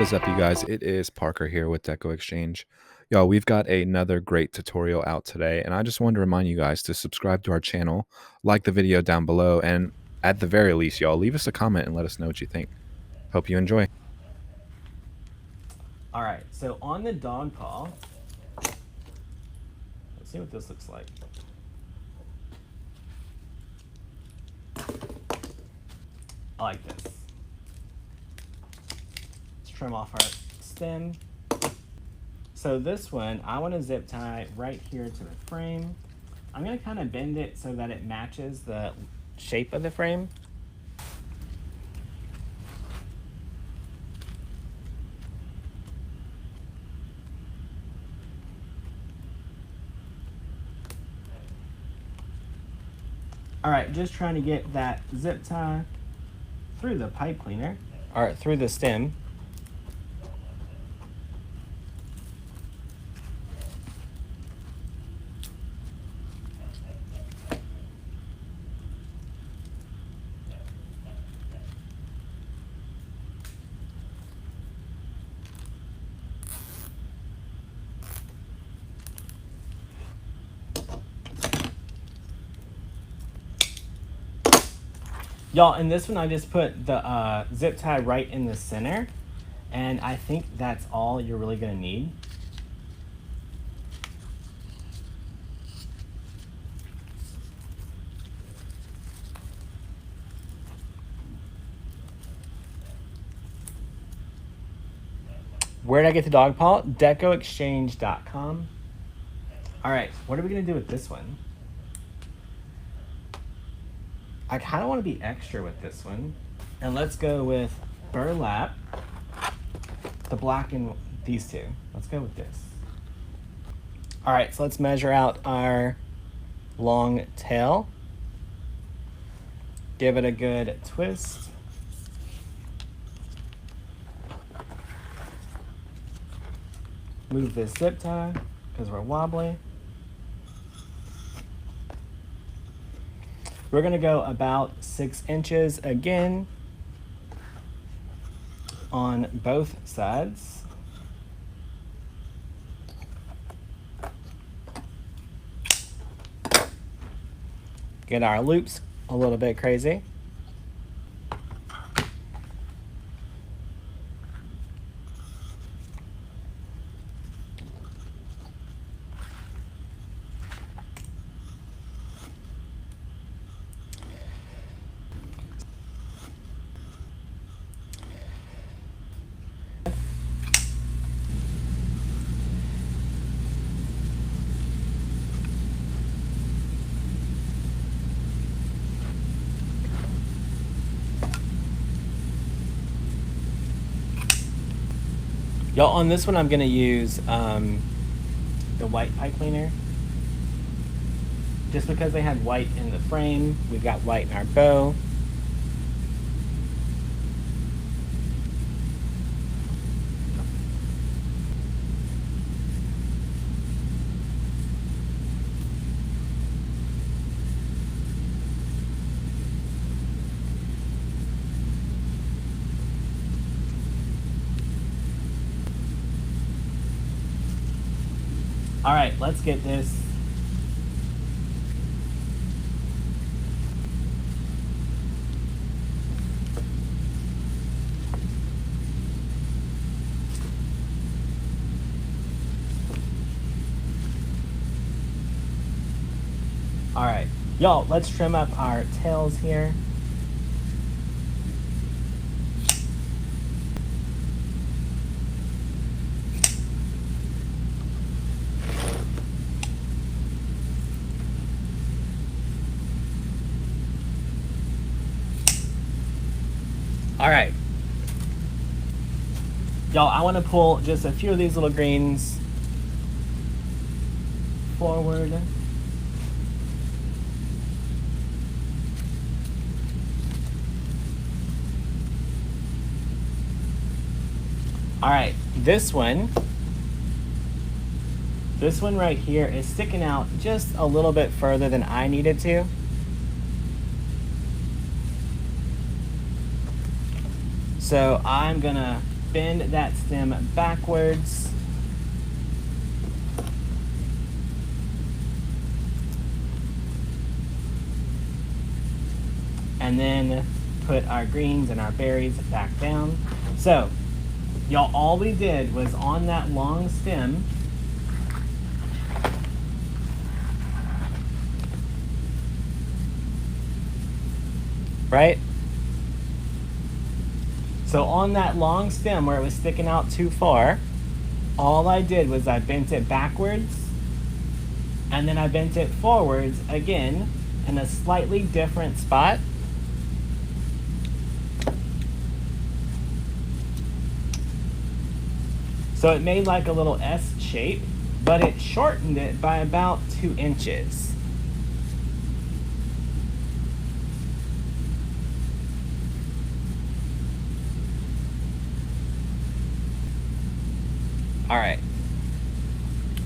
is up, you guys? It is Parker here with Deco Exchange. Y'all, we've got another great tutorial out today, and I just wanted to remind you guys to subscribe to our channel, like the video down below, and at the very least, y'all, leave us a comment and let us know what you think. Hope you enjoy. All right, so on the dog paw, let's see what this looks like. I like this. Let's trim off our stem. So this one, I want to zip tie right here to the frame. I'm going to kind of bend it so that it matches the shape of the frame. All right, just trying to get that zip tie through the pipe cleaner, or through the stem. Y'all, in this one, I just put the zip tie right in the center, and I think that's all you're really gonna need. Where did I get the dog paw? DecoExchange.com. All right, what are we gonna do with this one? I kind of want to be extra with this one. And let's go with burlap, the black and these two. Let's go with this. All right, so let's measure out our long tail. Give it a good twist. Move this zip tie because we're wobbly. We're gonna go about 6 inches again on both sides. Get our loops a little bit crazy. Y'all, on this one, I'm gonna use the white pipe cleaner. Just because they had white in the frame, we've got white in our bow. All right, let's get this. All right, y'all, let's trim up our tails here. All right. Y'all, I want to pull just a few of these little greens forward. All right, this one right here is sticking out just a little bit further than I needed to. So I'm gonna bend that stem backwards. And then put our greens and our berries back down. So, y'all, all we did was on that long stem, right? So on that long stem where it was sticking out too far, all I did was I bent it backwards, and then I bent it forwards again in a slightly different spot. So it made like a little S shape, but it shortened it by about 2 inches. All right,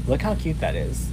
look how cute that is.